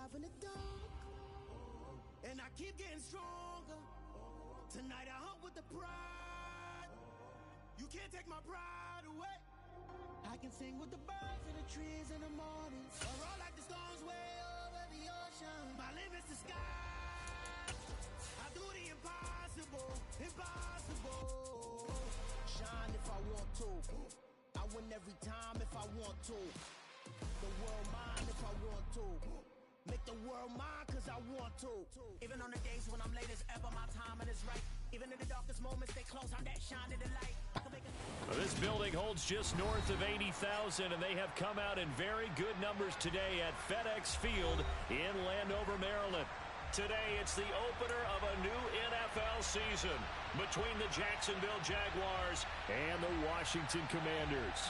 survive in the dark, and I keep getting stronger. Tonight I hunt with the pride. You can't take my pride away. I can sing with the birds in the trees in the morning, or roll like the storms way over the ocean. My limit's the sky. I do the impossible, impossible. Shine if I want to. I win every time if I want to. The world mine if I want to. Make the world mine cause I want to. Even on the days when I'm late as ever, my timing is right. Even in the darkest moments, stay close, I'm that shine in the light. Well, this building holds just north of 80,000, and they have come out in very good numbers today at FedEx Field in Landover, Maryland. Today, it's the opener of a new NFL season between the Jacksonville Jaguars and the Washington Commanders.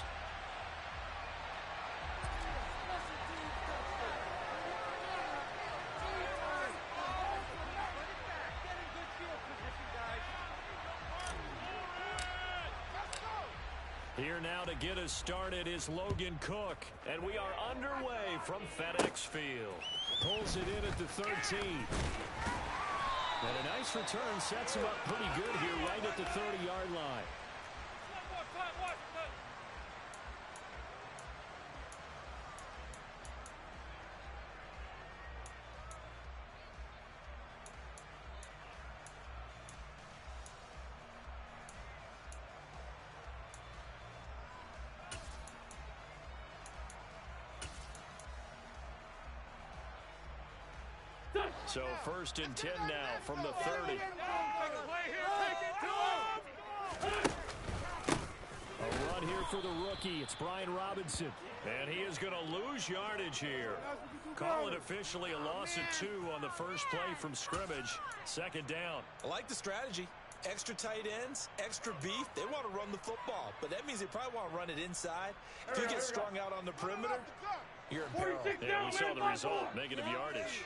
Here now to get us started is Logan Cook, and we are underway from FedEx Field. Pulls it in at the 13. And a nice return sets him up pretty good here right at the 30-yard line. So 1st and 10 now from the 30. A run here for the rookie. It's Brian Robinson. And he is going to lose yardage here. Call it officially a loss of 2 on the first play from scrimmage. 2nd down. I like the strategy. Extra tight ends, extra beef. They want to run the football, but that means they probably want to run it inside. If you get strung out on the perimeter, you're in peril. Yeah, we saw the result. Negative yardage.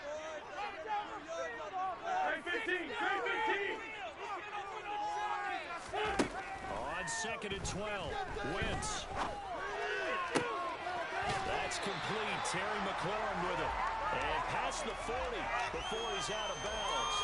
Trade 15! Trade 15! On 2nd and 12. Wentz. That's complete. Terry McLaurin with it. And past the 40 before he's out of bounds.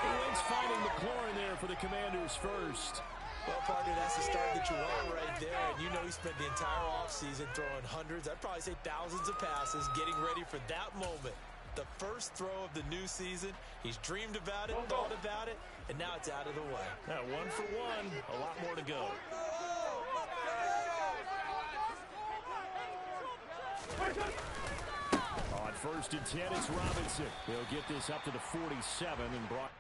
Wentz finding McLaurin there for the Commanders first. Well, partner, that's the start that you want right there. And you know he spent the entire offseason throwing hundreds, I'd probably say thousands of passes, getting ready for that moment. The first throw of the new season. He's dreamed about it, thought about it, and now it's out of the way. Now 1 for 1. A lot more to go. On 1st and 10, it's Robinson. He'll get this up to the 47 and brought.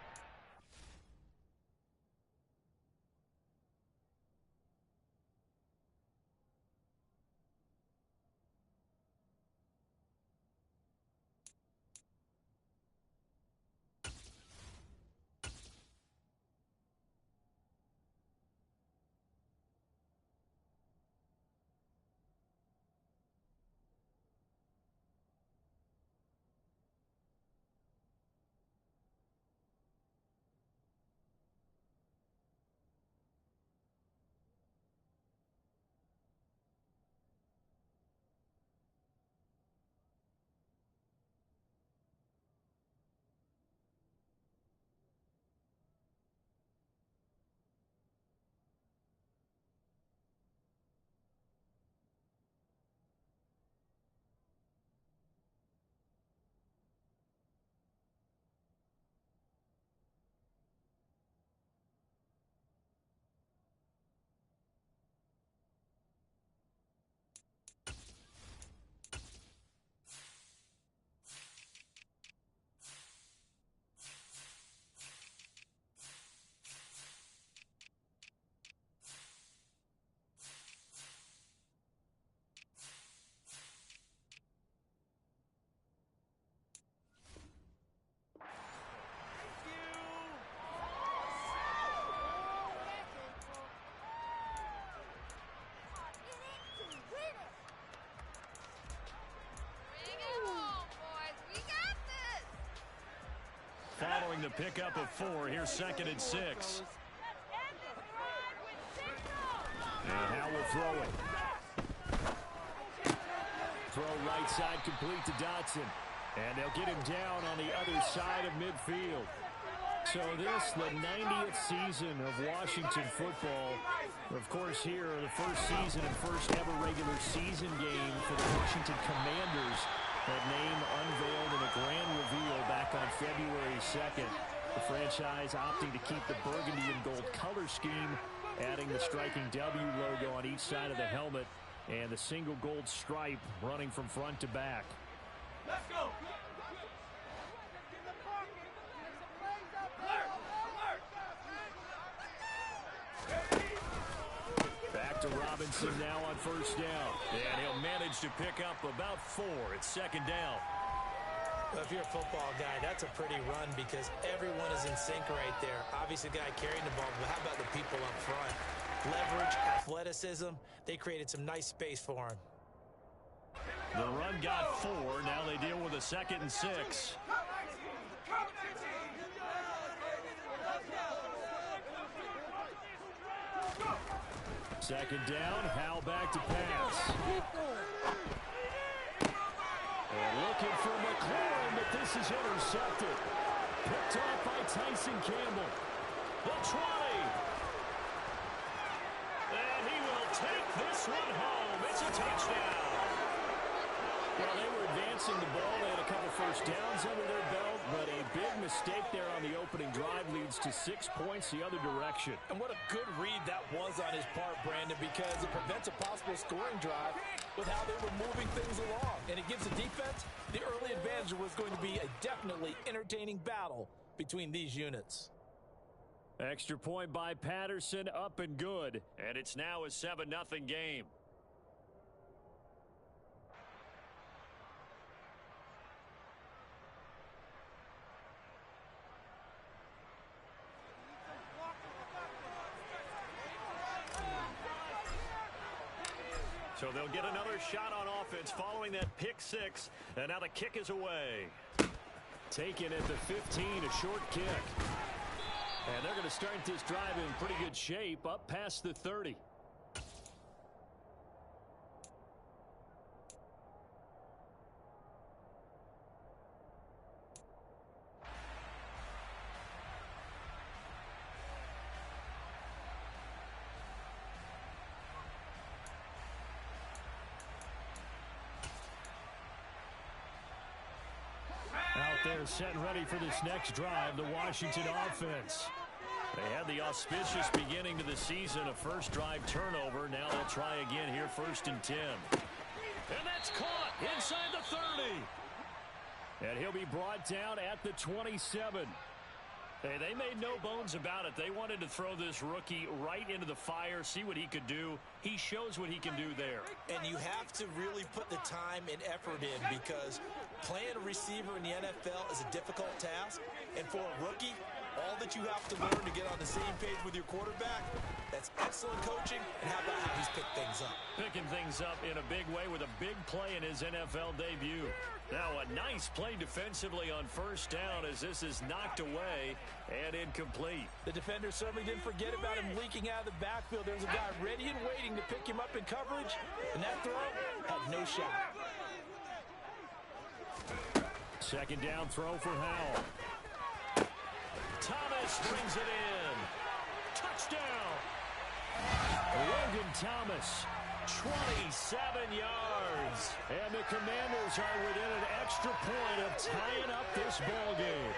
Following the pickup of 4, here's 2nd and 6. And now we'll throw it. Throw right side complete to Dotson. And they'll get him down on the other side of midfield. So this, the 90th season of Washington football. Of course, here, the first season and first ever regular season game for the Washington Commanders. That name unveiled in a grand reveal back on February 2nd. The franchise opting to keep the burgundy and gold color scheme, adding the striking W logo on each side of the helmet and the single gold stripe running from front to back. Let's go. Back to Robinson now on first down. And he'll manage to pick up about 4. It's second down. Well, if you're a football guy, that's a pretty run because everyone is in sync right there. Obviously, the guy carrying the ball, but how about the people up front? Leverage, athleticism, they created some nice space for him. The run got 4. Now they deal with a 2nd and 6. Second down, Howell back to pass. And looking for McLaurin, but this is intercepted. Picked off by Tyson Campbell. The 20. And he will take this one home. It's a touchdown. Well, they were advancing the ball. They had a couple first downs under their belt, but a big mistake there on the opening drive leads to 6 points the other direction. And what a good read that was on his part, Brandon, because it prevents a possible scoring drive with how they were moving things along. And it gives the defense the early advantage. Was going to be a definitely entertaining battle between these units. Extra point by Patterson, up and good. And it's now a 7-0 game. So they'll get another shot on offense following that pick 6. And now the kick is away. Taken at the 15, a short kick. And they're going to start this drive in pretty good shape, up past the 30. They're set and ready for this next drive, the Washington offense. They had the auspicious beginning to the season, a first drive turnover. Now they'll try again here, 1st and 10. And that's caught inside the 30. And he'll be brought down at the 27. Hey, they made no bones about it. They wanted to throw this rookie right into the fire, see what he could do. He shows what he can do there. And you have to really put the time and effort in because playing a receiver in the NFL is a difficult task. And for a rookie, all that you have to learn to get on the same page with your quarterback, that's excellent coaching. And how about how he's picked things up? Picking things up in a big way with a big play in his NFL debut. Now a nice play defensively on first down as this is knocked away and incomplete. The defender certainly didn't forget about him leaking out of the backfield. There's a guy ready and waiting to pick him up in coverage, and that throw had no shot. Second down throw for Howell. Thomas brings it in. Touchdown. Logan Thomas, 27 yards. And the Commanders are within an extra point of tying up this ball game.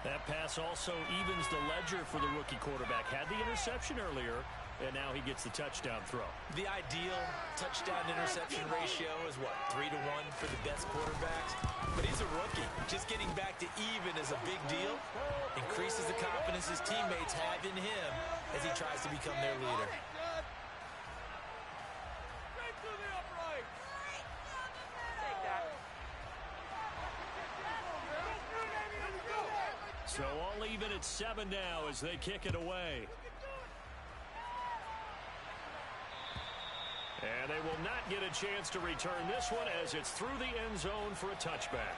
That pass also evens the ledger for the rookie quarterback. Had the interception earlier, and now he gets the touchdown throw. The ideal touchdown-interception ratio is, what, 3-1 for the best quarterbacks? But he's a rookie. Just getting back to even is a big deal. Increases the confidence his teammates have in him as he tries to become their leader. So all even at 7 now as they kick it away. And they will not get a chance to return this one as it's through the end zone for a touchback.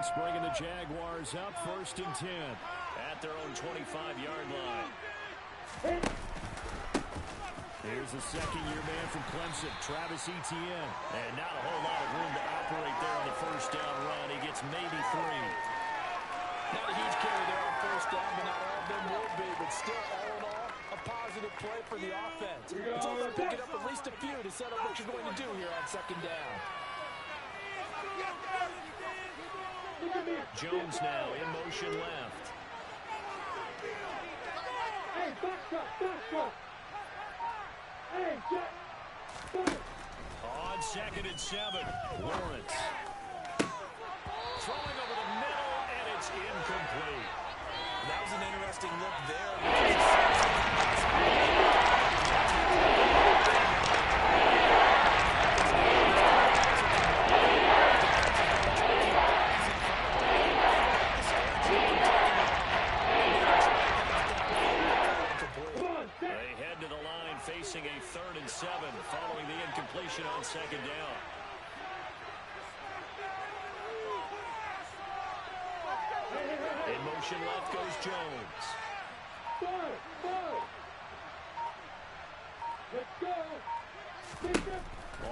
It's bringing the Jaguars up 1st and 10 at their own 25-yard line. Here's the second-year man from Clemson, Travis Etienne. And not a whole lot of room to operate there on the first down run. He gets maybe 3. Not a huge carry there on first down, but not all of them will be. But still, all in all, a positive play for the offense. It's all about picking up at least a few to set up what you're going to do here on second down. Jones now in motion left. Hey, back up. Hey, Jack. On 2nd and 7, Lawrence. Throwing over the middle, and it's incomplete. That was an interesting look there. They head to the line facing a 3rd and 7 following the incompletion on 2nd down. In motion left goes Jones. Let's go.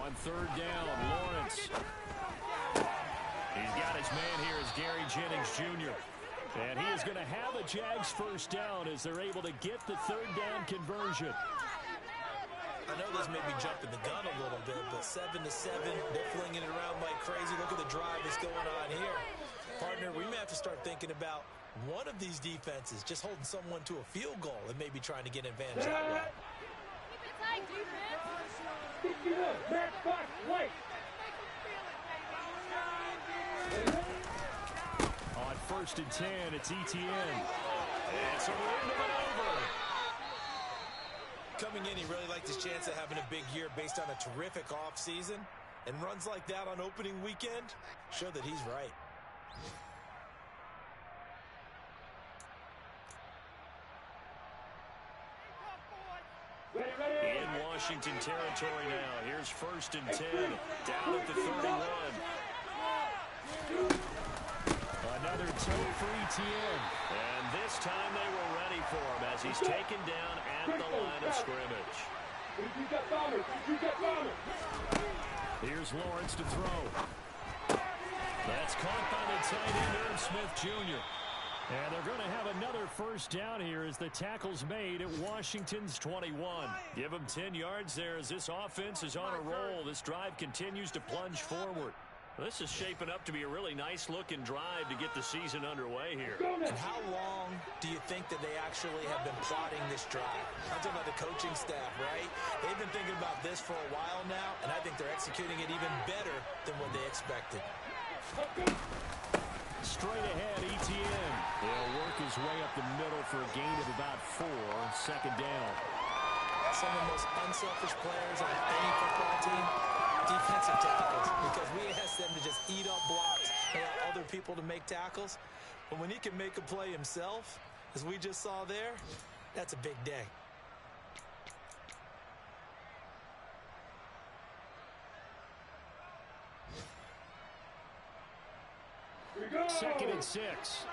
On 3rd down, Lawrence. He's got his man here as Gary Jennings Jr. And he is going to have a Jags first down as they're able to get the 3rd down conversion. I know this may be jumping the gun a little bit, but 7-7, they're flinging it around like crazy. Look at the drive that's going on here. Partner, we may have to start thinking about one of these defenses just holding someone to a field goal and maybe trying to get an advantage that way. Keep it tight, defense. Pick it up. Back, wait. On 1st and 10, it's Etienne. It's a ring of an over. Coming in, he really liked his chance of having a big year based on a terrific offseason. And runs like that on opening weekend show that he's right. In Washington territory now. Here's 1st and 10. Down at the 31. Another toe for Etienne. And this time they were ready for him as he's taken down at the line of scrimmage. Here's Lawrence to throw. That's caught by the tight end, Irv Smith Jr. And they're going to have another first down here as the tackle's made at Washington's 21. Give them 10 yards there as this offense is on a roll. This drive continues to plunge forward. This is shaping up to be a really nice-looking drive to get the season underway here. And how long do you think that they actually have been plotting this drive? I'm talking about the coaching staff, right? They've been thinking about this for a while now, and I think they're executing it even better than what they expected. Straight ahead, Etienne. He'll work his way up the middle for a gain of about 4, 2nd down. Some of the most unselfish players on any football team, defensive tackles, because we ask them to just eat up blocks and allow other people to make tackles. But when he can make a play himself, as we just saw there, that's a big day. Second and 6.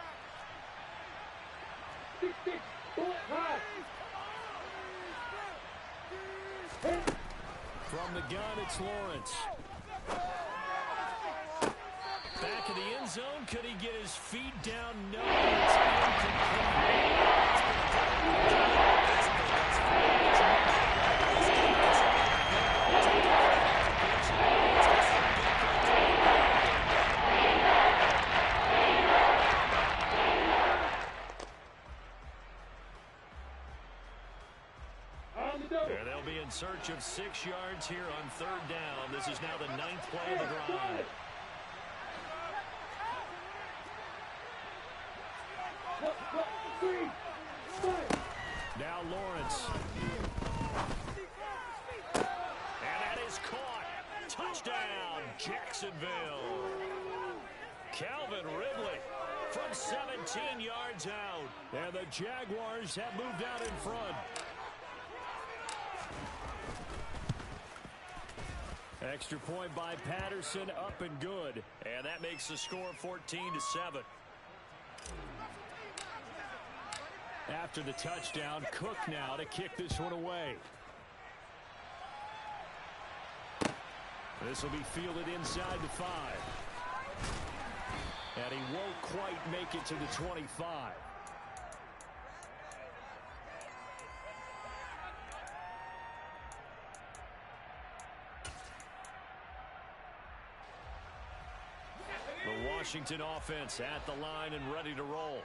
From the gun, it's Lawrence. Back of the end zone. Could he get his feet down? No, it's incomplete. And they'll be in search of 6 yards here on 3rd down. This is now the 9th play of the drive. Now Lawrence. And that is caught. Touchdown, Jacksonville. Calvin Ridley from 17 yards out. And the Jaguars have moved out in front. Extra point by Patterson, up and good. And that makes the score 14-7. After the touchdown, Cook now to kick this one away. This will be fielded inside the 5. And he won't quite make it to the 25. The Washington offense at the line and ready to roll.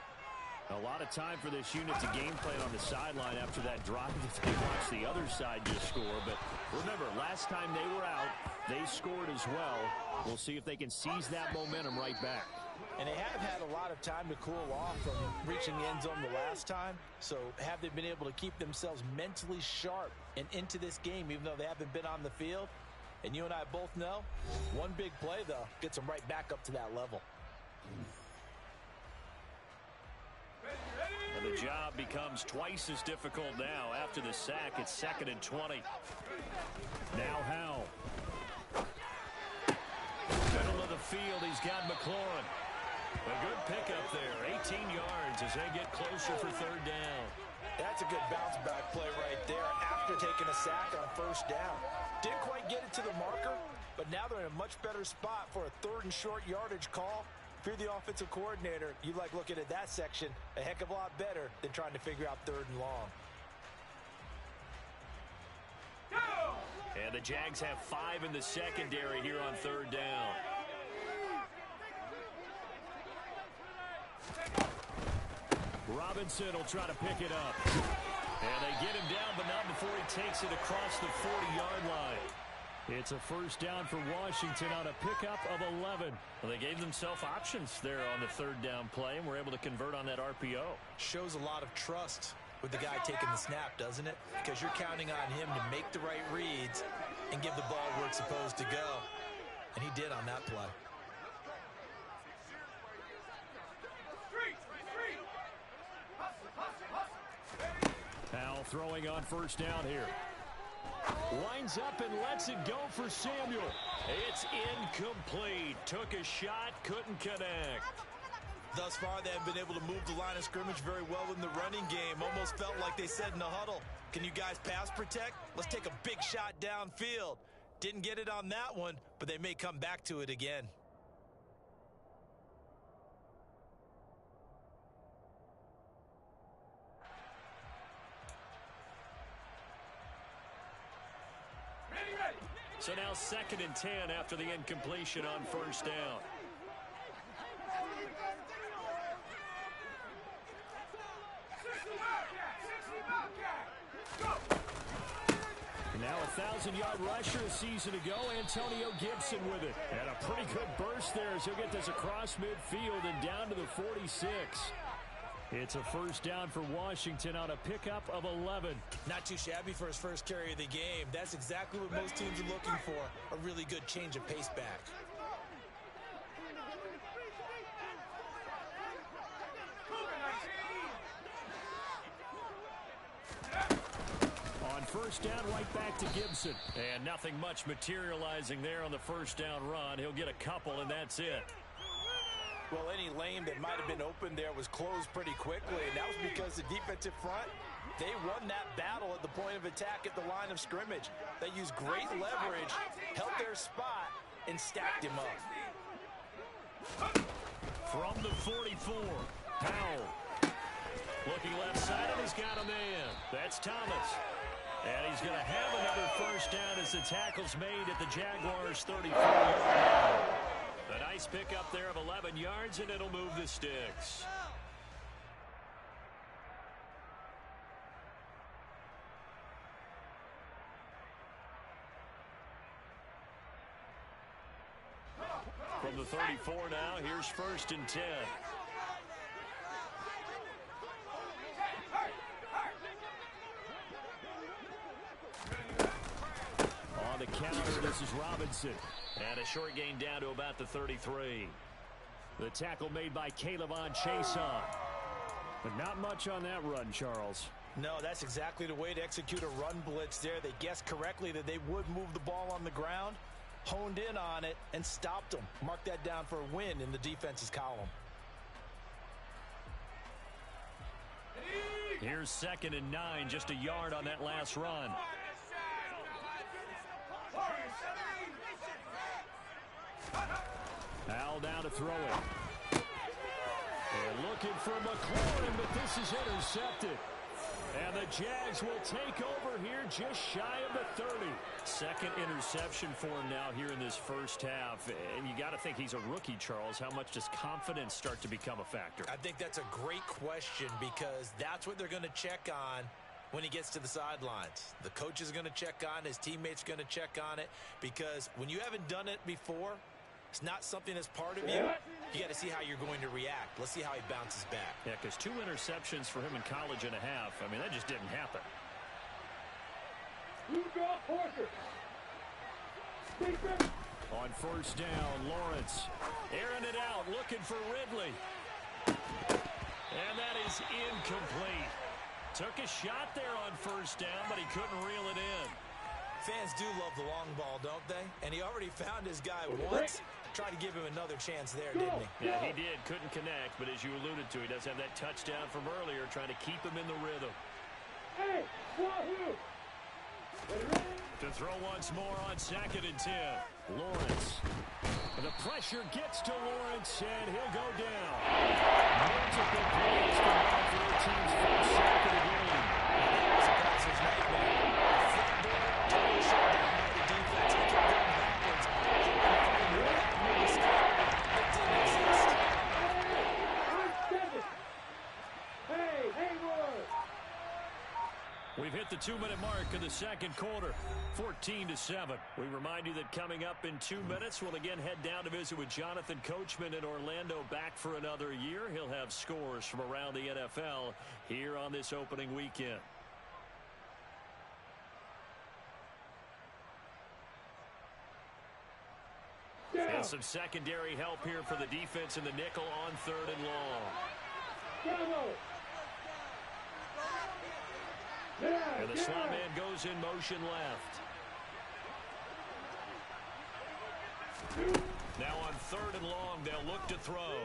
A lot of time for this unit to game plan on the sideline after that drive that they watched the other side just score. But remember, last time they were out, they scored as well. We'll see if they can seize that momentum right back. And they have had a lot of time to cool off from reaching the end zone the last time. So have they been able to keep themselves mentally sharp and into this game, even though they haven't been on the field? And you and I both know, one big play, though, gets them right back up to that level. And the job becomes twice as difficult now. After the sack, it's 2nd and 20. Now Howell. Middle of the field, he's got McLaurin. A good pickup there, 18 yards as they get closer for 3rd down. That's a good bounce-back play right there after taking a sack on 1st down. Didn't quite get it to the marker, but now they're in a much better spot for a 3rd and short yardage call. If you're the offensive coordinator, you like looking at that section a heck of a lot better than trying to figure out 3rd and long. And the Jags have 5 in the secondary here on 3rd down. Robinson will try to pick it up. And they get him down, but not before he takes it across the 40-yard line. It's a 1st down for Washington on a pickup of 11. Well, they gave themselves options there on the 3rd down play, and were able to convert on that RPO. Shows a lot of trust with the guy taking the snap, doesn't it? Because you're counting on him to make the right reads and give the ball where it's supposed to go. And he did on that play. Howell throwing on 1st down here. Lines up and lets it go for Samuel. It's incomplete. Took a shot, couldn't connect. Thus far, they have been able to move the line of scrimmage very well in the running game. Almost felt like they said in the huddle, can you guys pass protect? Let's take a big shot downfield. Didn't get it on that one, but they may come back to it again. So now 2nd and 10 after the incompletion on 1st down. Now a 1,000-yard rusher a season ago, Antonio Gibson with it. And a pretty good burst there as he'll get this across midfield and down to the 46. It's a 1st down for Washington on a pickup of 11. Not too shabby for his first carry of the game. That's exactly what most teams are looking for, a really good change of pace back. On 1st down, right back to Gibson. And nothing much materializing there on the 1st down run. He'll get a couple, and that's it. Well, any lane that might have been open there was closed pretty quickly, and that was because the defensive front, they won that battle at the point of attack at the line of scrimmage. They used great leverage, held their spot, and stacked him up. From the 44, Howell. Looking left side, and he's got a man. That's Thomas. And he's going to have another 1st down as the tackle's made at the Jaguars' 34-yard line. A nice pickup there of 11 yards, and it'll move the sticks. From the 34 now, here's 1st and 10. On the counter, this is Robinson. And a short gain down to about the 33. The tackle made by K'Lavon Chaisson. But not much on that run, Charles. No, that's exactly the way to execute a run blitz there. They guessed correctly that they would move the ball on the ground. honed in on it, and stopped them. Mark that down for a win in the defense's column. Here's 2nd and 9, just a yard on that last run. Al down to throw it. And looking for McLaurin, but this is intercepted. And the Jags will take over here just shy of the 30. Second interception for him now here in this first half. And you got to think he's a rookie, Charles. How much does confidence start to become a factor? I think that's a great question because that's what they're going to check on when he gets to the sidelines. The coach is going to check on, his teammates are going to check on it, because when you haven't done it before, it's not something that's part of you. You got to see how you're going to react. Let's see how he bounces back. Yeah, because 2 interceptions for him in college and a half. I mean, that just didn't happen. On first down, Lawrence airing it out, looking for Ridley. And that is incomplete. Took a shot there on first down, but he couldn't reel it in. Fans do love the long ball, don't they? And he already found his guy once. Tried to give him another chance there, didn't he? Yeah, he did. Couldn't connect, but as you alluded to, he does have that touchdown from earlier, trying to keep him in the rhythm. To throw once more on 2nd and 10. Lawrence. And the pressure gets to Lawrence, and he'll go down. Multiple plays to run for the team's first sack of the game. That was a passer's nightmare. Front door, totally shut down by the defense. He kept going backwards. That didn't exist. Hey, Hayward! We've hit the 2-minute mark of the second quarter, 14-7. We remind you that coming up in 2 minutes, we'll again head down to visit with Jonathan Coachman in Orlando, back for another year. He'll have scores from around the NFL here on this opening weekend. And some secondary help here for the defense in the nickel on 3rd and long. And the slot man goes in motion left. Now on 3rd and long, they'll look to throw.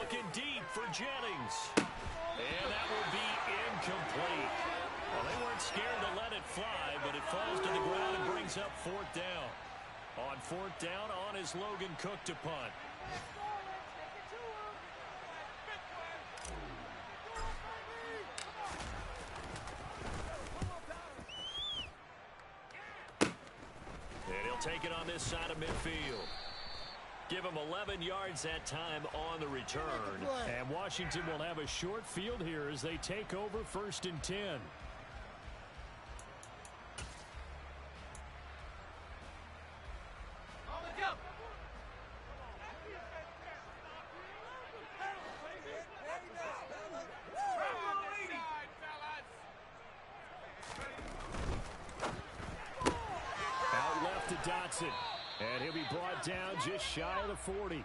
Looking deep for Jennings. And that will be incomplete. Well, they weren't scared to let it fly, but it falls to the ground and brings up 4th down. On 4th down, on is Logan Cook to punt. And he'll take it on this side of midfield. Give him 11 yards that time on the return. And Washington will have a short field here as they take over 1st and 10. And he'll be brought down just shy of the 40.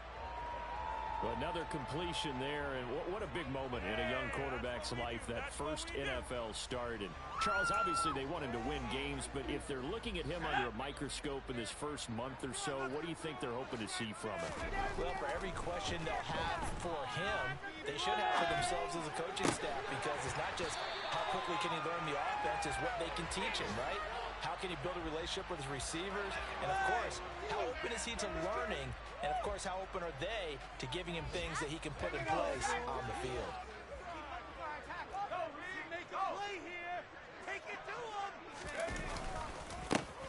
Well, another completion there, and what a big moment in a young quarterback's life, that first NFL start. And Charles, obviously they want him to win games, but if they're looking at him under a microscope in this first month or so, what do you think they're hoping to see from him? Well, for every question they'll have for him, they should have for themselves as a coaching staff, because it's not just how quickly can he learn the offense, it's what they can teach him, right? How can he build a relationship with his receivers? And, of course, how open is he to learning? And, of course, how open are they to giving him things that he can put in place on the field?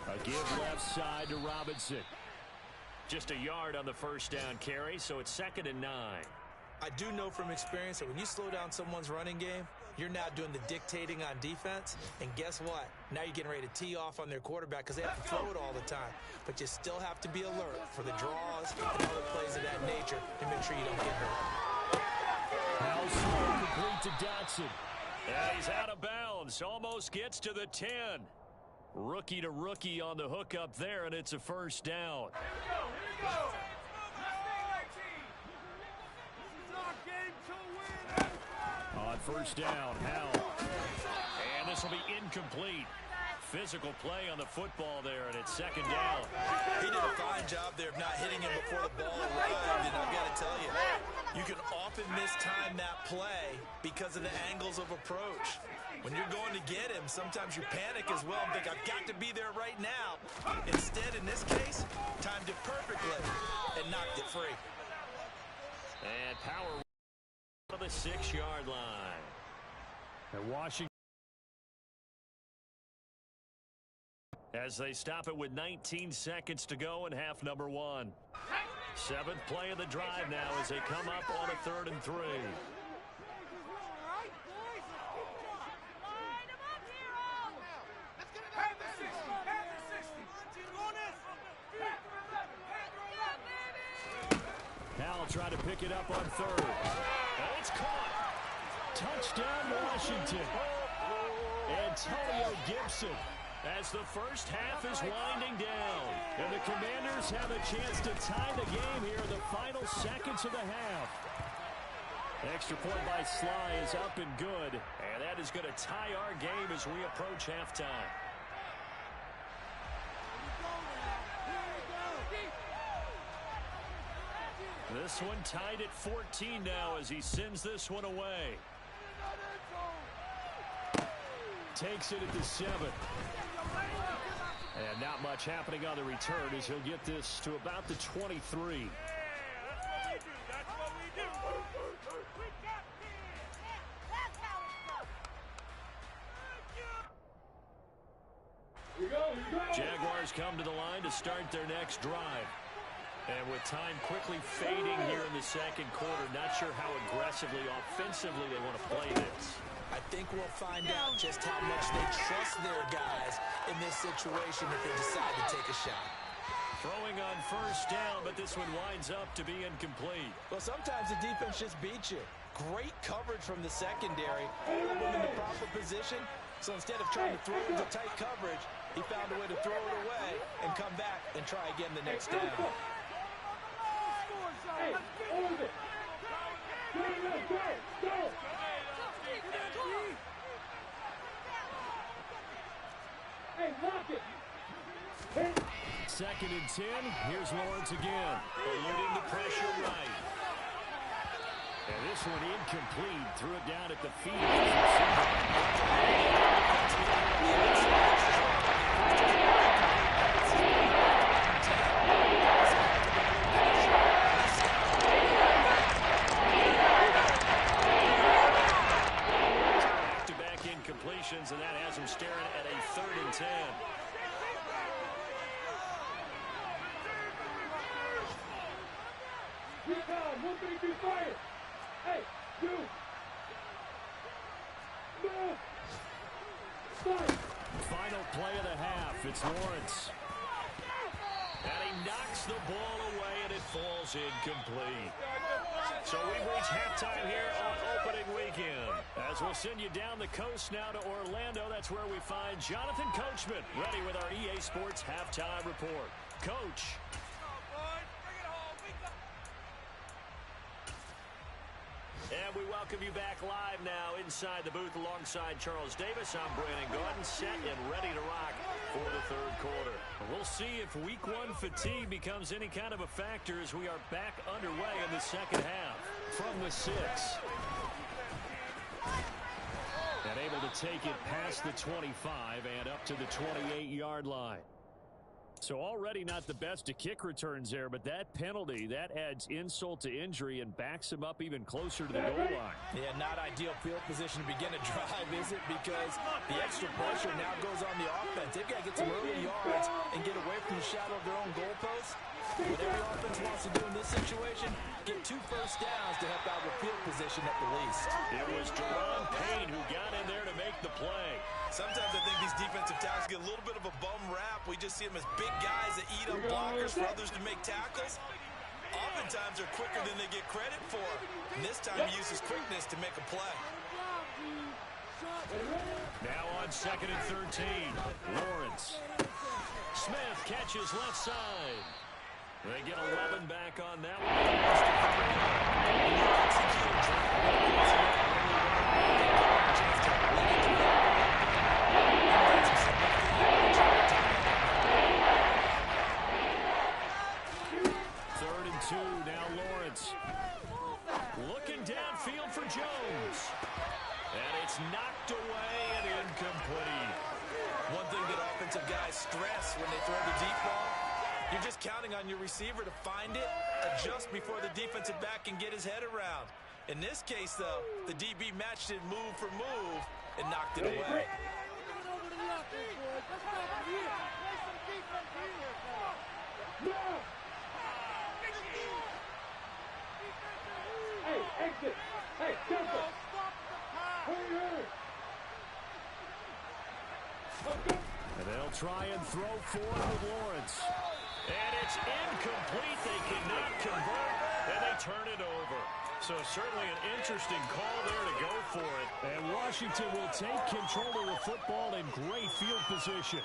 A give left side to Robinson. Just a yard on the first down carry, so it's 2nd and 9. I do know from experience that when you slow down someone's running game, you're now doing the dictating on defense, and guess what? Now you're getting ready to tee off on their quarterback because they have to throw it all the time. But you still have to be alert for the draws and other plays of that nature to make sure you don't get hurt. Now slow complete to Dotson. And he's out of bounds. Almost gets to the 10. Rookie to rookie on the hookup there, and it's a first down. Here we go. On first down, Howell. And this will be incomplete. physical play on the football there, and it's second down. He did a fine job there of not hitting him before the ball arrived, and I've got to tell you, you can often mistime that play because of the angles of approach. When you're going to get him, sometimes you panic as well and think, I've got to be there right now. Instead, in this case, timed it perfectly and knocked it free. And power to the 6-yard line. And Washington, as they stop it with 19 seconds to go in half number 1. 7th play of the drive now as they come up on a 3rd and 3. Howell trying to pick it up on 3rd. And it's caught. Touchdown, Washington. Antonio Gibson, as the first half is winding down. And the Commanders have a chance to tie the game here in the final seconds of the half. Extra point by Sly is up and good. And that is going to tie our game as we approach halftime. This one tied at 14 now as he sends this one away. Takes it at the 7. And not much happening on the return as he'll get this to about the 23. Jaguars come to the line to start their next drive. And with time quickly fading here in the second quarter, not sure how aggressively, offensively they want to play this. I think we'll find out just how much they trust their guys in this situation if they decide to take a shot. Throwing on first down, but this one winds up to be incomplete. Well, sometimes the defense just beats you. Great coverage from the secondary. All of them in the proper position. So instead of trying to throw into tight coverage, he found a way to throw it away and come back and try again the next down. Hey, hold it. Go. Hey, lock it. Hey. 2nd and 10. Here's Lawrence again. Eluding the pressure right. And this one incomplete. Threw it down at the feet of his back-to-back incompletions, and that has him staring at a 3rd and 10. Fire. Hey, you. Move. Stop. Final play of the half. It's Lawrence. And he knocks the ball away, and it falls incomplete. So we've reached halftime here on opening weekend. As we'll send you down the coast now to Orlando, that's where we find Jonathan Coachman, ready with our EA Sports Halftime Report. Coach. And we welcome you back live now inside the booth alongside Charles Davis. I'm Brandon Gordon, set and ready to rock for the 3rd quarter. We'll see if week 1 fatigue becomes any kind of a factor as we are back underway in the second half. From the 6. And able to take it past the 25 and up to the 28-yard line. So already not the best of kick returns there, but that penalty, that adds insult to injury and backs him up even closer to the goal line. Yeah, not ideal field position to begin a drive, is it? Because the extra pressure now goes on the offense. They've got to get some early yards and get away from the shadow of their own goalposts. What every offense wants to do in this situation, get 2 first downs to help out with field position at the least. It was Deron Payne who got in there to make the play. Sometimes I think these defensive tackles get a little bit of a bum rap. We just see them as big guys that eat up blockers for others to make tackles. Oftentimes they're quicker than they get credit for. And this time he uses quickness to make a play. Now on 2nd and 13. Lawrence. Smith catches left side. They get 11 back on that one. It's knocked away and incomplete. One thing that offensive guys stress when they throw the deep ball, you're just counting on your receiver to find it, adjust before the defensive back can get his head around. In this case, though, the DB matched it move for move and knocked it away. Hey, exit. Hey, jumper. Hurry. And they'll try and throw forward with Lawrence. And it's incomplete. They cannot convert, and they turn it over. So certainly an interesting call there to go for it. And Washington will take control of the football in great field position.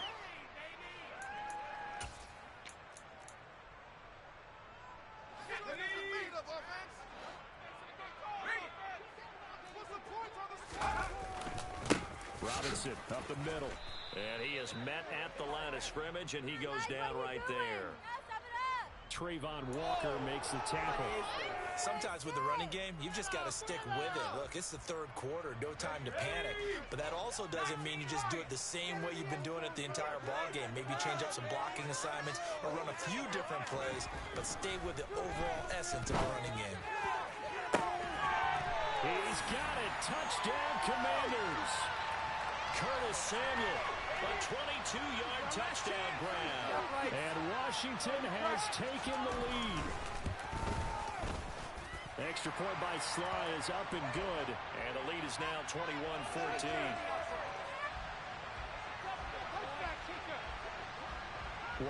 Robinson up the middle. And he is met at the line of scrimmage, and he goes down right there. Trayvon Walker makes the tackle. Sometimes with the running game, you've just got to stick with it. Look, it's the third quarter, no time to panic. But that also doesn't mean you just do it the same way you've been doing it the entire ball game. Maybe change up some blocking assignments or run a few different plays, but stay with the overall essence of the running game. He's got it. Touchdown, Commanders. Curtis Samuel, a 22-yard touchdown grab. And Washington has taken the lead. Extra point by Sly is up and good. And the lead is now 21-14.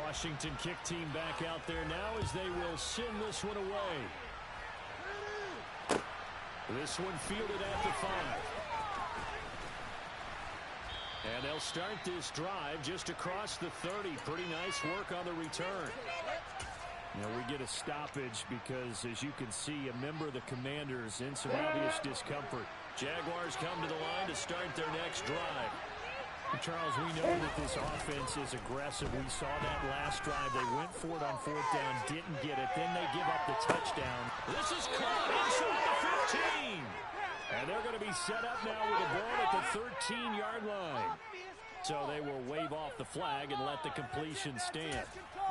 Washington kick team back out there now as they will send this one away. This one fielded at the 5. And they'll start this drive just across the 30. Pretty nice work on the return. Now we get a stoppage because, as you can see, a member of the Commanders in some obvious discomfort. Jaguars come to the line to start their next drive. Charles, we know that this offense is aggressive. We saw that last drive. They went for it on 4th down, didn't get it. Then they give up the touchdown. This is caught inside the 15. And they're going to be set up now with the ball at the 13-yard line. So they will wave off the flag and let the completion stand.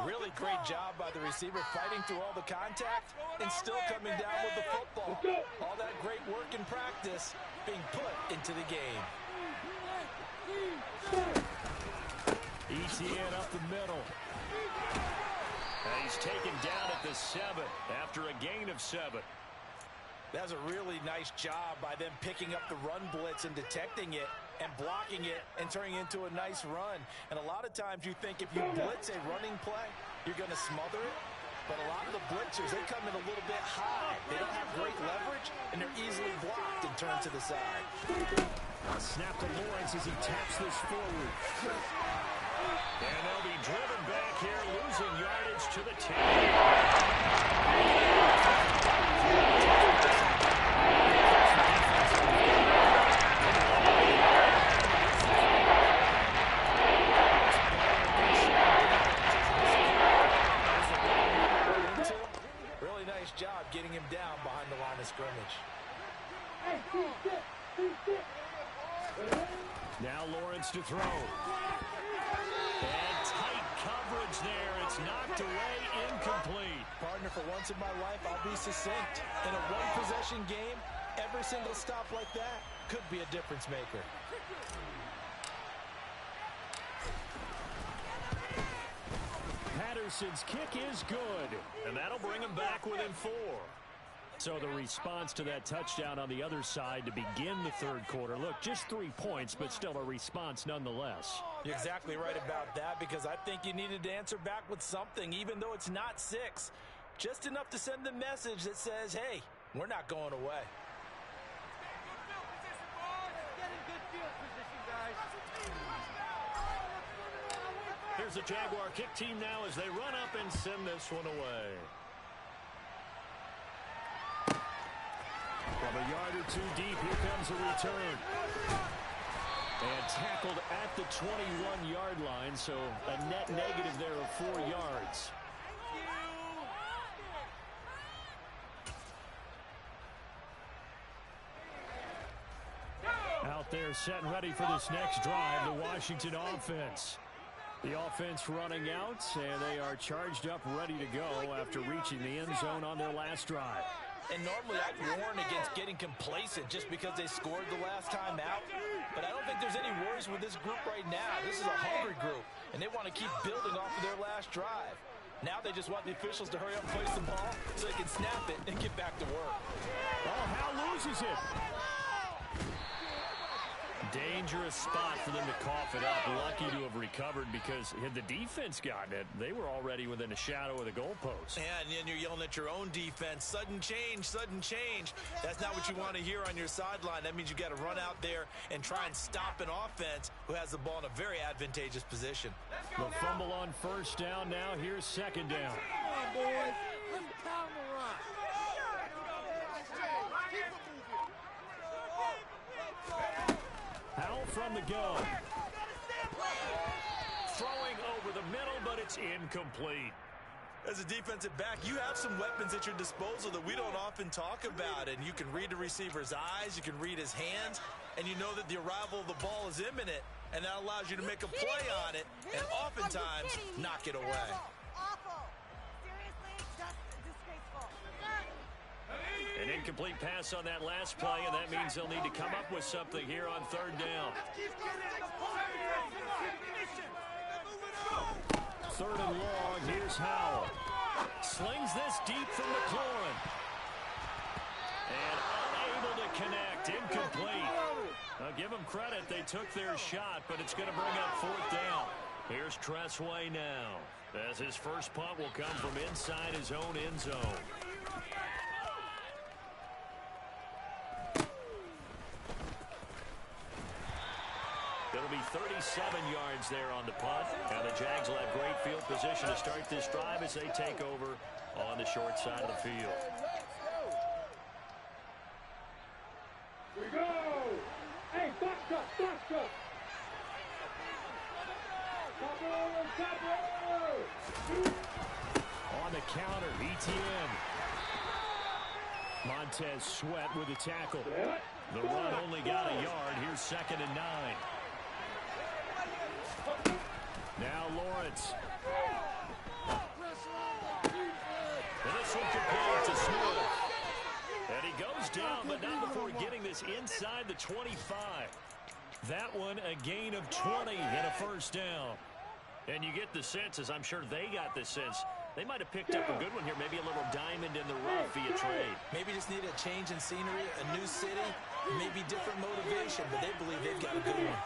Really great job by the receiver fighting through all the contact and still coming down with the football. All that great work in practice being put into the game. Etienne up the middle. And he's taken down at the 7 after a gain of 7. That was a really nice job by them picking up the run blitz and detecting it and blocking it and turning it into a nice run. And a lot of times you think if you blitz a running play, you're going to smother it. But a lot of the blitzers, they come in a little bit high. They don't have great leverage, and they're easily blocked and turned to the side. Snap to Lawrence as he taps this forward. And they'll be driven back here, losing yardage to the 10. Really nice job getting him down behind the line of scrimmage. Now Lawrence to throw. And tight coverage there. It's knocked away, incomplete. Partner, for once in my life, I'll be succinct. In a one-possession game, every single stop like that could be a difference maker. Patterson's kick is good. And that'll bring him back within 4. So the response to that touchdown on the other side to begin the third quarter. Look, just 3 points, but still a response nonetheless. You're exactly right about that, because I think you needed to answer back with something, even though it's not 6. Just enough to send the message that says, hey, we're not going away. Here's the Jaguar kick team now as they run up and send this one away. From a yard or 2 deep, here comes a return. And tackled at the 21-yard line, so a net negative there of 4 yards. Out They're set and ready for this next drive, the Washington offense. The offense running out, and they are charged up, ready to go after reaching the end zone on their last drive. And normally I'd warn against getting complacent just because they scored the last time out. But I don't think there's any worries with this group right now. This is a hungry group, and they want to keep building off of their last drive. Now they just want the officials to hurry up and place the ball so they can snap it and get back to work. Oh, Hal loses it. Dangerous spot for them to cough it up. Lucky to have recovered because had the defense gotten it, they were already within a shadow of the goalpost. Yeah, and then you're yelling at your own defense. Sudden change, sudden change. That's not what you want to hear on your sideline. That means you got to run out there and try and stop an offense who has the ball in a very advantageous position. The fumble on first down now. Here's second down. Come on, boys. Let's pound the rock. Howell from the gun. Throwing over the middle, but it's incomplete. As a defensive back, you have some weapons at your disposal that we don't often talk about. And you can read the receiver's eyes, you can read his hands, and you know that the arrival of the ball is imminent. And that allows you to make a play on it and oftentimes knock it away. Awful. Seriously, just disgraceful. An incomplete pass on that last play, and that means they'll need to come up with something here on third down. Third and long, here's Howell. Slings this deep from McLaurin. And unable to connect, incomplete. Now give them credit, they took their shot, but it's going to bring up fourth down. Here's Tressway now, as his first punt will come from inside his own end zone. It'll be 37 yards there on the punt. Now the Jags will have great field position to start this drive as they take over on the short side of the field. We go! Hey, box up, box up! On the counter, ETN. Montez Sweat with a tackle. The run only got a yard. Here's second and 9. Now Lawrence. And this one complete to Smith. And he goes down, but not before getting this inside the 25. That one a gain of 20 and a first down. And you get the sense, as I'm sure they got the sense, they might have picked up a good one here, maybe a little diamond in the rough via trade. Maybe just need a change in scenery, a new city, maybe different motivation, but they believe they've got a good one.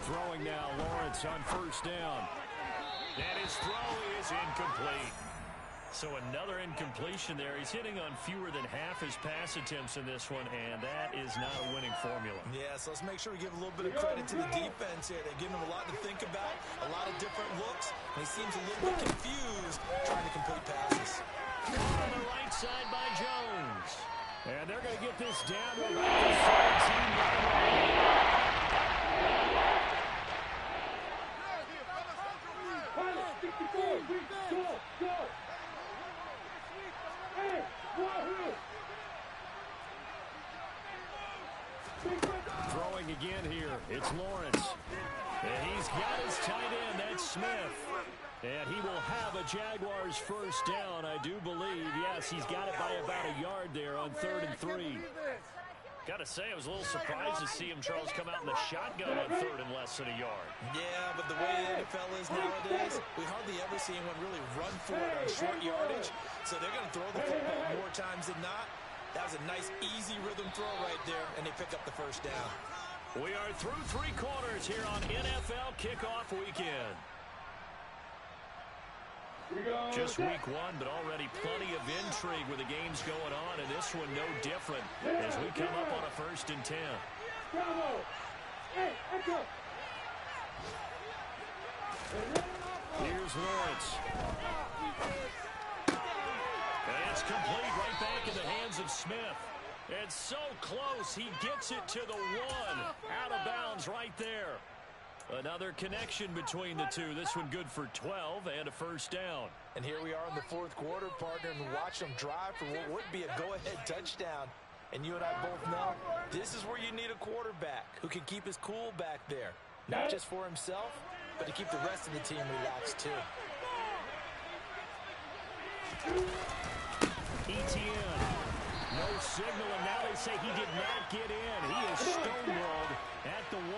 Throwing now, Lawrence on first down. And his throw is incomplete. So another incompletion there. He's hitting on fewer than half his pass attempts in this one, and that is not a winning formula. Yeah, so let's make sure we give a little bit of credit to the defense here. They've given him a lot to think about, a lot of different looks, and he seems a little bit confused trying to complete passes. On the right side by Jones. And they're going to get this down to about the 17-yard line. Throwing again here, it's Lawrence. And he's got his tight end, that's Smith. And he will have a Jaguars first down, I do believe. Yes, he's got it by about a yard there on 3rd and 3. Got to say, I was a little surprised to see him, Charles, come out in the shotgun on 3rd and less than a yard. Yeah, but the way the NFL is nowadays, we hardly ever see anyone really run for it on short yardage. So they're going to throw the football more times than not. That was a nice, easy rhythm throw right there, and they pick up the first down. We are through 3 quarters here on NFL Kickoff Weekend. Just week 1, but already plenty of intrigue with the games going on, and this one no different as we come up on a 1st and 10. Here's Lawrence. And it's complete right back in the hands of Smith. And so close, he gets it to the 1. Out of bounds right there. Another connection between the two. This one good for 12 and a first down. And here we are in the 4th quarter, partner, and watch them drive for what would be a go-ahead touchdown. And you and I both know this is where you need a quarterback who can keep his cool back there. Not just for himself, but to keep the rest of the team relaxed too. Etienne. No signal, and now they say he did not get in. He is stonewalled at the 1.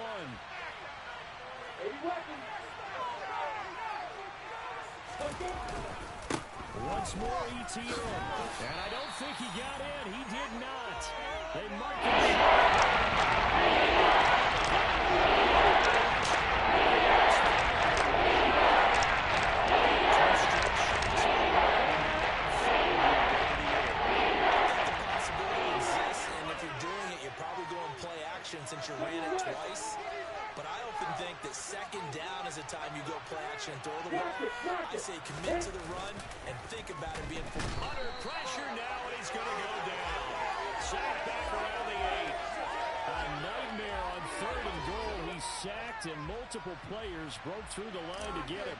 Once more, Etienne. And I don't think he got in. He did not. They mark him. Since you ran it twice, but I often think that second down is the time you go play action and throw the ball. I say commit to the run and think about it being under pressure now, and he's going to go down. Sacked back around the 8. A nightmare on 3rd and goal. He sacked, and multiple players broke through the line to get him.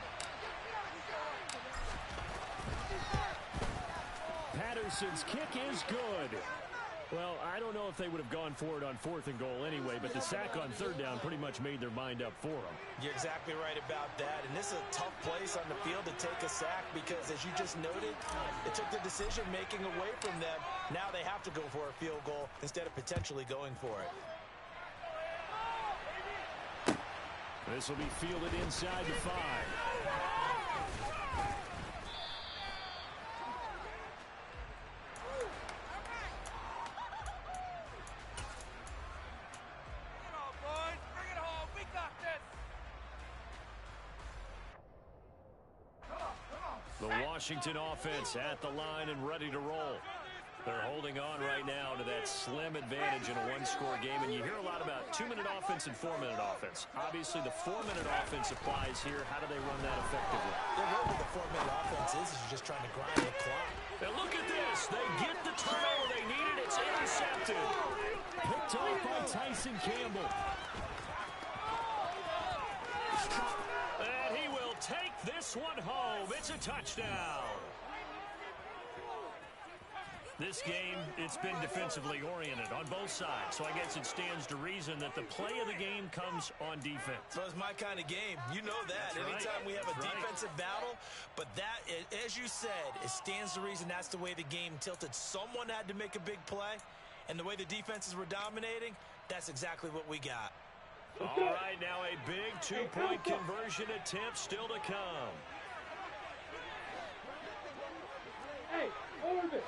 Patterson's kick is good. Well, I don't know if they would have gone for it on 4th and goal anyway, but the sack on 3rd down pretty much made their mind up for them. You're exactly right about that, and this is a tough place on the field to take a sack because, as you just noted, it took the decision-making away from them. Now they have to go for a field goal instead of potentially going for it. This will be fielded inside the 5. The Washington offense at the line and ready to roll. They're holding on right now to that slim advantage in a one-score game, and you hear a lot about 2-minute offense and 4-minute offense. Obviously, the 4-minute offense applies here. How do they run that effectively? Whatever the 4-minute offense is you're just trying to grind the clock. And look at this. They get the turnover they needed. It's intercepted. Picked off by Tyson Campbell. And he will take this one home. It's a touchdown. This game, it's been defensively oriented on both sides, so I guess it stands to reason that the play of the game comes on defense. So it's my kind of game. You know that. That's Anytime right. we have a That's defensive battle, but that, as you said, it stands to reason that's the way the game tilted. Someone had to make a big play, and the way the defenses were dominating, that's exactly what we got. All right, now a big two-point conversion attempt still to come. Hey, hold it.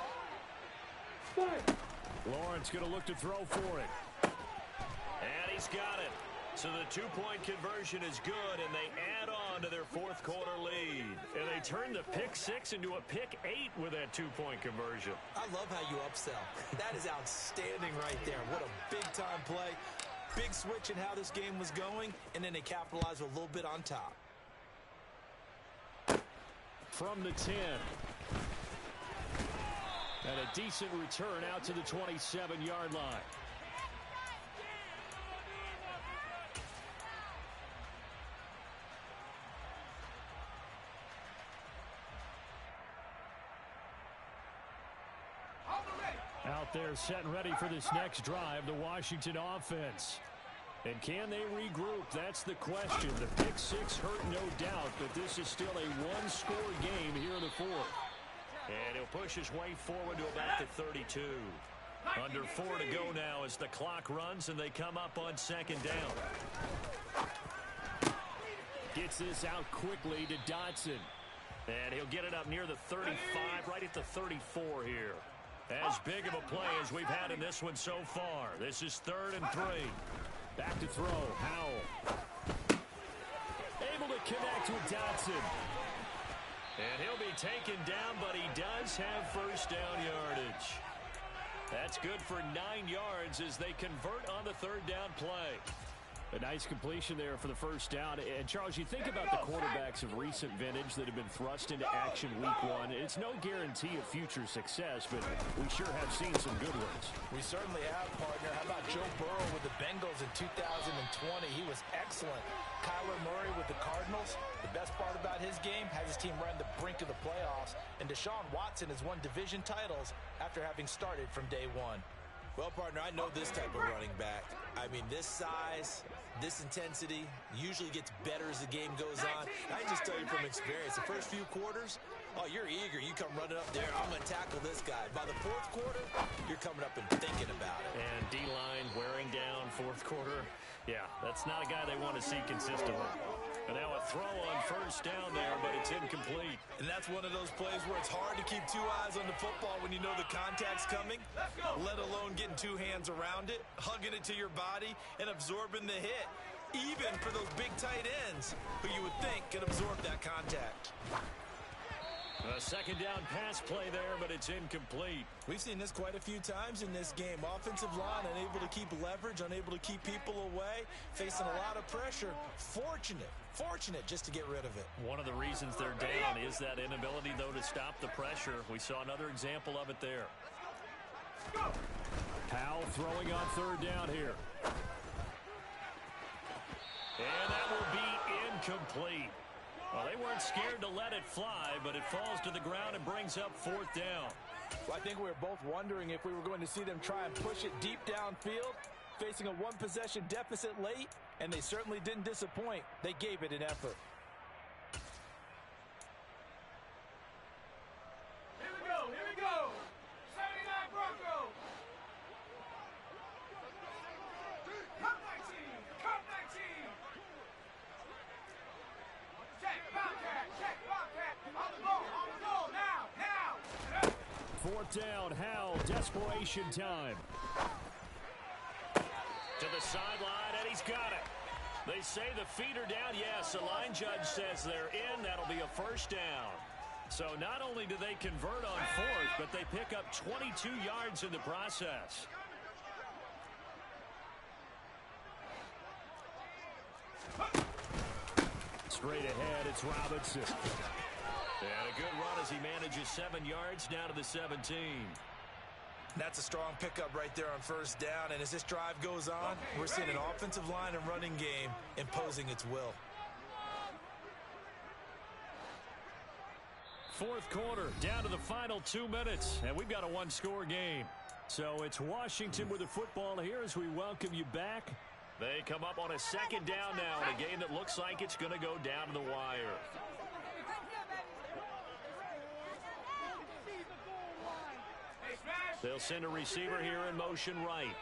Lawrence going to look to throw for it. And he's got it. So the two-point conversion is good, and they add on to their fourth quarter lead. And they turn the pick 6 into a pick 8 with that two-point conversion. I love how you upsell. That is outstanding right there. What a big-time play. Big switch in how this game was going, and then they capitalized with a little bit on top. From the 10. And a decent return out to the 27-yard line. Out there set and ready for this next drive, the Washington offense. And can they regroup? That's the question. The pick 6 hurt, no doubt, but this is still a one-score game here in the fourth. And he'll push his way forward to about the 32. Under 4 to go now as the clock runs and they come up on second down. Gets this out quickly to Dotson. And he'll get it up near the 35, right at the 34 here. As big of a play as we've had in this one so far. This is 3rd and 3. Back to throw. Howell. Able to connect with Dotson. And he'll be taken down, but he does have first down yardage. That's good for 9 yards as they convert on the 3rd down play. A nice completion there for the first down. And, Charles, you think about the quarterbacks of recent vintage that have been thrust into action week 1. It's no guarantee of future success, but we sure have seen some good ones. We certainly have, partner. How about Joe Burrow with the Bengals in 2020? He was excellent. Kyler Murray with the Cardinals. The best part about his game has his team right on the brink of the playoffs. And Deshaun Watson has won division titles after having started from day 1. Well, partner, I know this type of running back. I mean, this size, this intensity usually gets better as the game goes on. I can just tell you from experience, the first few quarters, oh, you're eager. You come running up there, I'm going to tackle this guy. By the fourth quarter, you're coming up and thinking about it. And D-line wearing down fourth quarter. Yeah, that's not a guy they want to see consistently. And now a throw on first down there, but it's incomplete. And that's one of those plays where it's hard to keep two eyes on the football when you know the contact's coming, let alone getting two hands around it, hugging it to your body, and absorbing the hit, even for those big tight ends who you would think can absorb that contact. A second down pass play there, but it's incomplete. We've seen this quite a few times in this game. Offensive line unable to keep leverage, unable to keep people away, facing a lot of pressure. Fortunate just to get rid of it. One of the reasons they're down is that inability, though, to stop the pressure. We saw another example of it there. Powell throwing on third down here. And that will be incomplete. Well, they weren't scared to let it fly, but it falls to the ground and brings up fourth down. Well, I think we were both wondering if we were going to see them try and push it deep downfield, facing a one-possession deficit late, and they certainly didn't disappoint. They gave it an effort. Here we go. 79 Broncos. Come 19. Check, Bobcat. On the goal, now. Fourth down, Howell, desperation time. To the sideline, and he's got it. They say the feet are down. Yes, the line judge says they're in. That'll be a first down. So not only do they convert on fourth, but they pick up 22 yards in the process. Straight ahead, it's Robinson. And a good run as he manages 7 yards down to the 17. That's a strong pickup right there on first down. And as this drive goes on, we're seeing an offensive line and running game imposing its will. Fourth quarter, down to the final 2 minutes, and we've got a one-score game. So it's Washington with the football here as we welcome you back. They come up on a second down now in a game that looks like it's going to go down to the wire. They'll send a receiver here in motion right.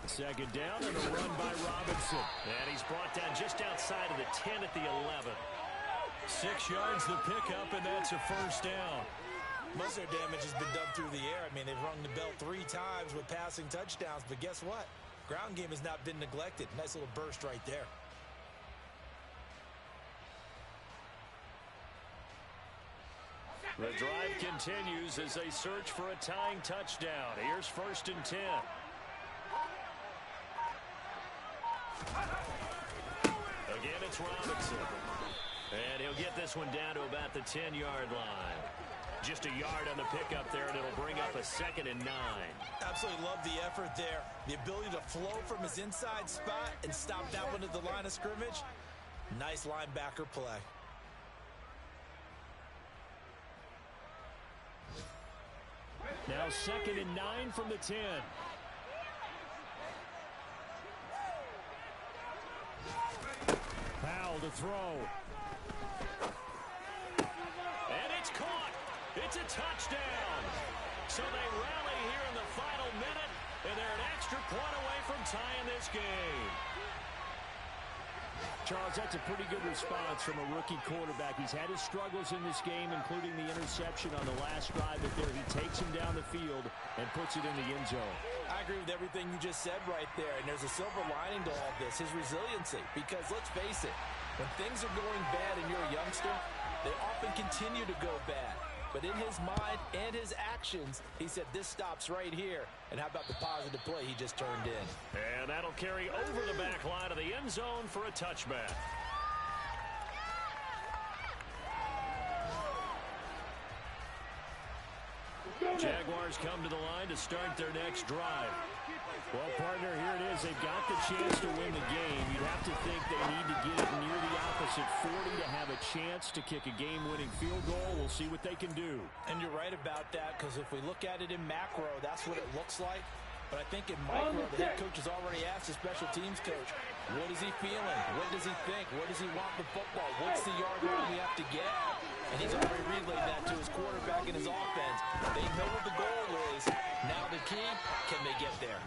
Second down and a run by Robinson. And he's brought down just outside of the 10 at the 11. 6 yards the pickup, and that's a first down. Most of their damage has been done through the air. I mean, they've rung the bell 3 times with passing touchdowns, but guess what? Ground game has not been neglected. Nice little burst right there. The drive continues as they search for a tying touchdown. Here's first and 10. Again, it's Robinson. And he'll get this one down to about the 10-yard line. Just a yard on the pickup there, and it'll bring up a second and 9. Absolutely love the effort there. The ability to flow from his inside spot and stop that one at the line of scrimmage. Nice linebacker play. Now second and 9 from the 10. Powell to throw. And it's caught. It's a touchdown. So they rally here in the final minute, and they're an extra point away from tying this game. Charles, that's a pretty good response from a rookie quarterback. He's had his struggles in this game, including the interception on the last drive, but there he takes him down the field and puts it in the end zone. I agree with everything you just said right there, and there's a silver lining to all this, his resiliency. Because let's face it, when things are going bad and you're a youngster, they often continue to go bad. But in his mind and his actions, he said this stops right here. And how about the positive play he just turned in? And that'll carry over the back line of the end zone for a touchback. Jaguars come to the line to start their next drive. Well, partner, here it is. They've got the chance to win the game. You'd have to think they need to get it near the opposite 40 to have a chance to kick a game-winning field goal. We'll see what they can do. And you're right about that, because if we look at it in macro, that's what it looks like. But I think in micro, the head coach has already asked the special teams coach, what is he feeling? What does he think? Where does he want the football? What's the yard line we have to get at? And he's already relayed that to his quarterback and his offense. They know what the goal is. Now the key, can they get there?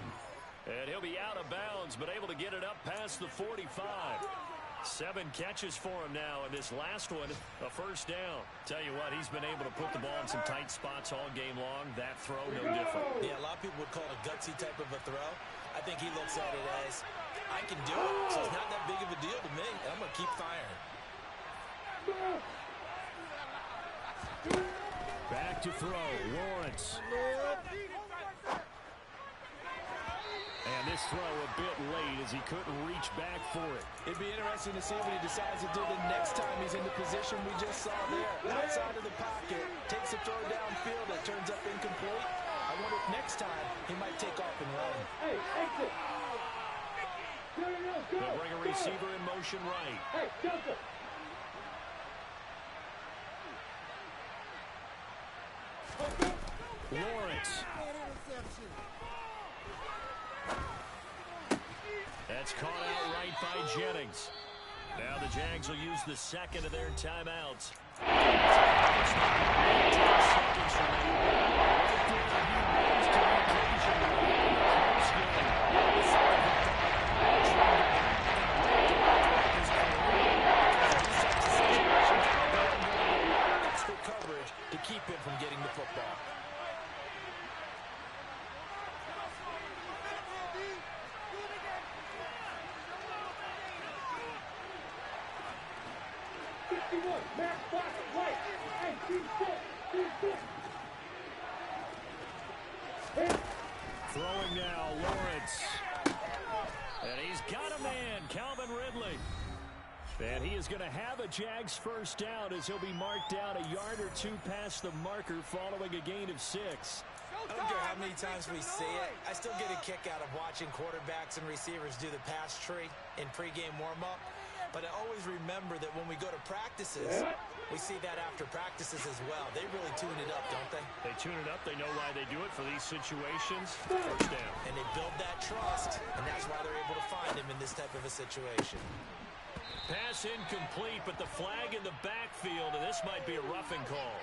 And he'll be out of bounds, but able to get it up past the 45. 7 catches for him now, and this last one, a first down. Tell you what, he's been able to put the ball in some tight spots all game long. That throw, no different. Yeah, a lot of people would call it a gutsy type of a throw. I think he looks at it as, I can do it, so it's not that big of a deal to me, and I'm going to keep firing. Back to throw, Lawrence. And this throw a bit late as he couldn't reach back for it. It'd be interesting to see what he decides to do the next time he's in the position we just saw there. Outside of the pocket, takes a throw downfield that turns up incomplete. I wonder if next time he might take off and run. Hey, exit. They'll bring a receiver in motion right. Hey, Joseph. Lawrence. That's caught out right by Jennings. Now the Jags will use the second of their timeouts. 10 seconds Extra coverage to keep him from getting the football. Throwing now, Lawrence. and he's got a man, Calvin Ridley. And he is going to have a Jags first down as he'll be marked down a yard or two past the marker following a gain of 6. I don't care how many times we see it. I still get a kick out of watching quarterbacks and receivers do the pass tree in pregame warm-up. But I always remember that when we go to practices, we see that after practices as well. They really tune it up, don't they? They tune it up. They know why they do it for these situations. First down. And they build that trust, and that's why they're able to find him in this type of a situation. Pass incomplete, but the flag in the backfield, and this might be a roughing call.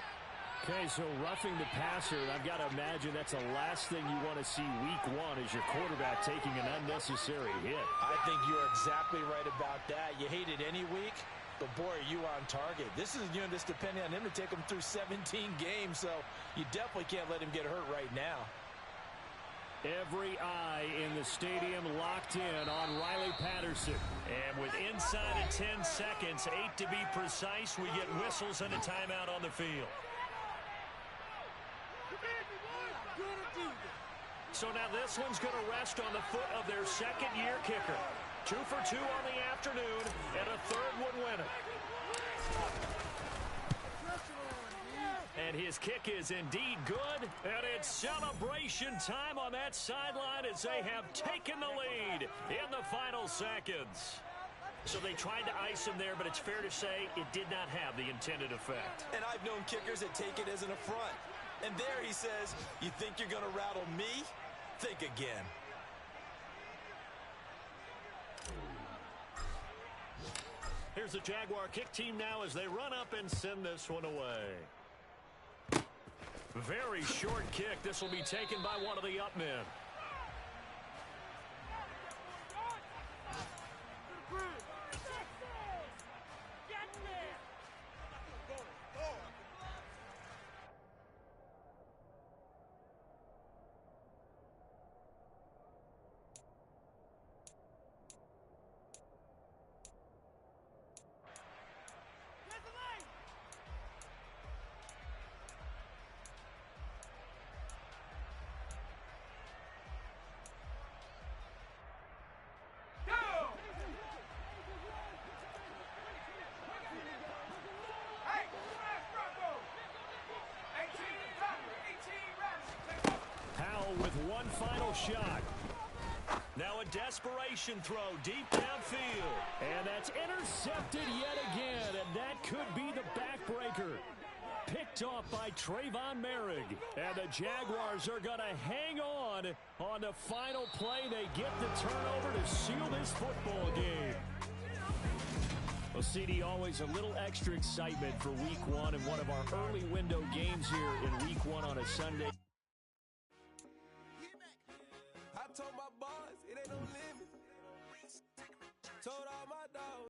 Okay, so roughing the passer, and I've got to imagine that's the last thing you want to see week 1 is your quarterback taking an unnecessary hit. I think you're exactly right about that. You hate it any week, but boy, are you on target. This is just depending on him to take him through 17 games, so you definitely can't let him get hurt right now. Every eye in the stadium locked in on Riley Patterson. And with inside of 10 seconds, 8 to be precise, we get whistles and a timeout on the field. So now this one's going to rest on the foot of their second-year kicker. 2 for 2 on the afternoon, and a third one winner. And his kick is indeed good, and it's celebration time on that sideline as they have taken the lead in the final seconds. So they tried to ice him there, but it's fair to say it did not have the intended effect. And I've known kickers that take it as an affront. And there he says, you think you're going to rattle me? Think again. Here's the Jaguar kick team now as they run up and send this one away. Very short kick. This will be taken by one of the up men. With one final shot. Now a desperation throw deep downfield. And that's intercepted yet again, and that could be the backbreaker. Picked off by Trayvon Merrick. And the Jaguars are going to hang on the final play. They get the turnover to seal this football game. Well, CD, always a little extra excitement for Week 1 and one of our early window games here in Week 1 on a Sunday.